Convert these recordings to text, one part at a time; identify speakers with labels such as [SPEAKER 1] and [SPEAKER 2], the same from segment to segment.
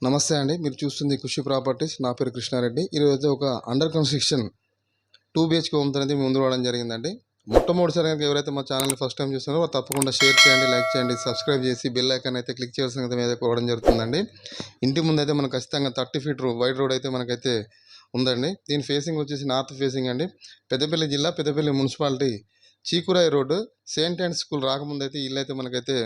[SPEAKER 1] నమస్తే అండి. మీరు చూస్తుంది ఖుషి ప్రాపర్టీస్. నా పేరు కృష్ణారెడ్డి. ఈరోజు ఒక అండర్ కన్స్ట్రక్షన్ 2 BHK హోమ్ అనేది ముందు రావడం జరిగిందండి. మొట్టమొదటిసారి కనుక ఎవరైతే మా ఛానల్ని ఫస్ట్ టైం చూస్తున్నారో వాళ్ళు తప్పకుండా షేర్ చేయండి, లైక్ చేయండి, సబ్స్క్రైబ్ చేసి బెల్ ఐకాన్ అయితే క్లిక్ చేయాల్సిన మీద కోవడం జరుగుతుందండి. ఇంటి ముందు అయితే మనకు ఖచ్చితంగా 30 ఫీట్ వైడ్ రోడ్ అయితే మనకైతే ఉందండి. దీని ఫేసింగ్ వచ్చేసి నార్త్ ఫేసింగ్ అండి. పెద్దపల్లి జిల్లా, Peddapalli municipality, Chikurai road, Saint and school రాకముందు అయితే ఇల్లు అయితే మనకైతే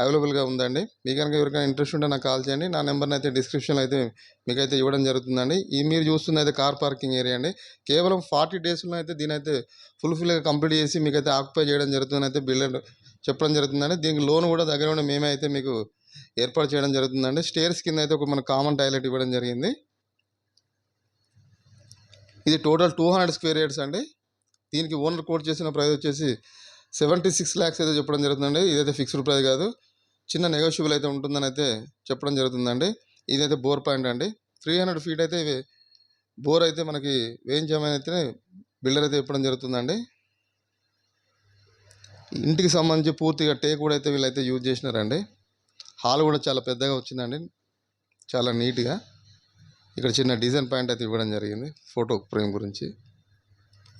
[SPEAKER 1] అవైలబుల్గా ఉందండి. మీకు కనుక ఎవరికైనా ఇంట్రెస్ట్ ఉంటే నాకు కాల్ చేయండి. నా నెంబర్ని అయితే డిస్క్రిప్షన్లో అయితే మీకైతే ఇవ్వడం జరుగుతుందండి. ఈ మీరు చూస్తుంది అయితే కార్ పార్కింగ్ ఏరియా అండి. కేవలం 40 డేస్లో అయితే దీని అయితే ఫుల్ఫిల్గా కంప్లీట్ చేసి మీకైతే ఆక్యుపై చేయడం జరుగుతుందని అయితే బిల్డర్ చెప్పడం జరుగుతుందండి. దీనికి లోన్ కూడా దగ్గర ఉండి మేమే అయితే మీకు ఏర్పాటు చేయడం జరుగుతుందండి. స్టేర్స్ కింద అయితే ఒక మన కామన్ టాయిలెట్ ఇవ్వడం జరిగింది. ఇది టోటల్ 200 స్క్వేర్ యార్డ్స్ అండి. దీనికి ఓనర్ కోట్ చేసిన ప్రైస్ వచ్చేసి 76 lakhs అయితే చెప్పడం జరుగుతుందండి. ఇదైతే ఫిక్స్డ్ ప్రైస్ కాదు, చిన్న నెగోషియబుల్ అయితే ఉంటుందని అయితే చెప్పడం జరుగుతుందండి. ఇదైతే బోర్ పాయింట్ అండి. 300 feet అయితే బోర్ అయితే మనకి వేయించామని అయితే బిల్డర్ అయితే చెప్పడం జరుగుతుందండి. ఇంటికి సంబంధించి పూర్తిగా టేక్ కూడా అయితే వీళ్ళైతే యూజ్ చేసినారండి. హాల్ కూడా చాలా పెద్దగా వచ్చిందండి, చాలా నీట్గా. ఇక్కడ చిన్న డిజైన్ పాయింట్ అయితే ఇవ్వడం జరిగింది ఫోటో ఫ్రేమ్ గురించి.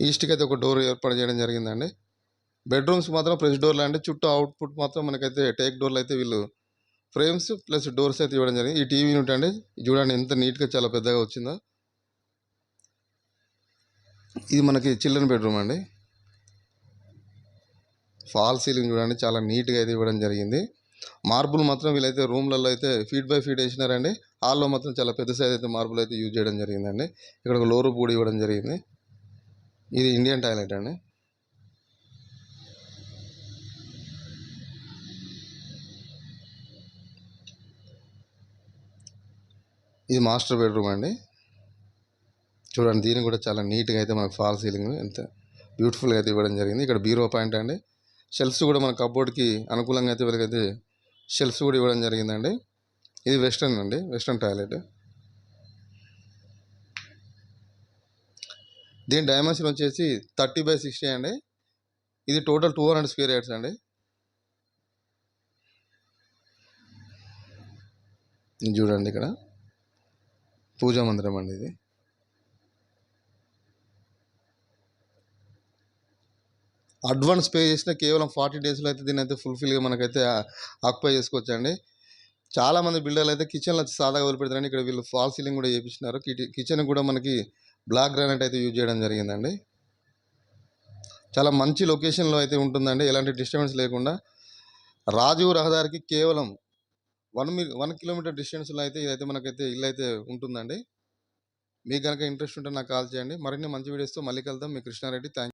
[SPEAKER 1] ఈస్ట్కి అయితే ఒక డోర్ ఏర్పాటు చేయడం జరిగిందండి. బెడ్రూమ్స్ మాత్రం ప్రెస్ డోర్లు అండి. చుట్టూ అవుట్పుట్ మాత్రం మనకైతే టేక్ డోర్లు అయితే వీళ్ళు ఫ్రేమ్స్ ప్లస్ డోర్స్ అయితే ఇవ్వడం జరిగింది. ఈ టీవీ యూనిట్ అండి, చూడండి ఎంత నీట్గా చాలా పెద్దగా వచ్చిందో. ఇది మనకి చిల్డ్రన్ బెడ్రూమ్ అండి. ఫాల్ సీలింగ్ చూడండి, చాలా నీట్గా అయితే ఇవ్వడం జరిగింది. మార్బుల్ మాత్రం వీళ్ళైతే రూమ్లలో అయితే ఫీట్ బై ఫీట్ వేసినారండి. హాల్లో మాత్రం చాలా పెద్ద సైజ్ అయితే మార్బుల్ అయితే యూజ్ చేయడం జరిగిందండి. ఇక్కడ ఒక లోరు కూడా ఇవ్వడం జరిగింది. ఇది ఇండియన్ టాయిలెట్ అండి. ఇది మాస్టర్ బెడ్రూమ్ అండి. చూడండి, దీన్ని కూడా చాలా నీట్గా అయితే మనకు ఫాల్ సీలింగ్ ఎంత బ్యూటిఫుల్గా అయితే ఇవ్వడం జరిగింది. ఇక్కడ బీరో పాయింట్ అండి. షెల్ఫ్స్ కూడా మన కబోర్డ్కి అనుకూలంగా అయితే వీళ్ళకైతే షెల్ఫ్స్ కూడా ఇవ్వడం జరిగిందండి. ఇది వెస్టర్న్ అండి, వెస్టర్న్ టాయిలెట్. దీని డైమెన్షన్ వచ్చేసి 30/60 అండి. ఇది టోటల్ 200 స్క్వేర్ యార్డ్స్ అండి. చూడండి, ఇక్కడ పూజా మందిరం అండి. ఇది అడ్వాన్స్ పే చేసిన కేవలం 40 డేస్లో అయితే దీని అయితే ఫుల్ఫిల్గా మనకైతే ఆక్యుపై చేసుకోవచ్చు అండి. చాలామంది బిల్డర్లు అయితే కిచెన్లో సాదాగా వదిలిపెడతారండి. ఇక్కడ వీళ్ళు ఫాల్ సీలింగ్ కూడా చేయించినారు. కిచెన్ కూడా మనకి బ్లాక్ గ్రానైట్ అయితే యూజ్ చేయడం జరిగిందండి. చాలా మంచి లొకేషన్లో అయితే ఉంటుందండి, ఎలాంటి డిస్టర్బెన్స్ లేకుండా. రాజీవ్ రహదారికి కేవలం 1 kilometer డిస్టెన్స్లో అయితే ఇదైతే మనకైతే ఇల్లు అయితే ఉంటుందండి. మీకు కనుక ఇంట్రెస్ట్ ఉంటే నాకు కాల్ చేయండి. మరిన్ని మంచి వీడియోస్తో మళ్ళీ కలుద్దాం. మీ కృష్ణారెడ్డి. థ్యాంక్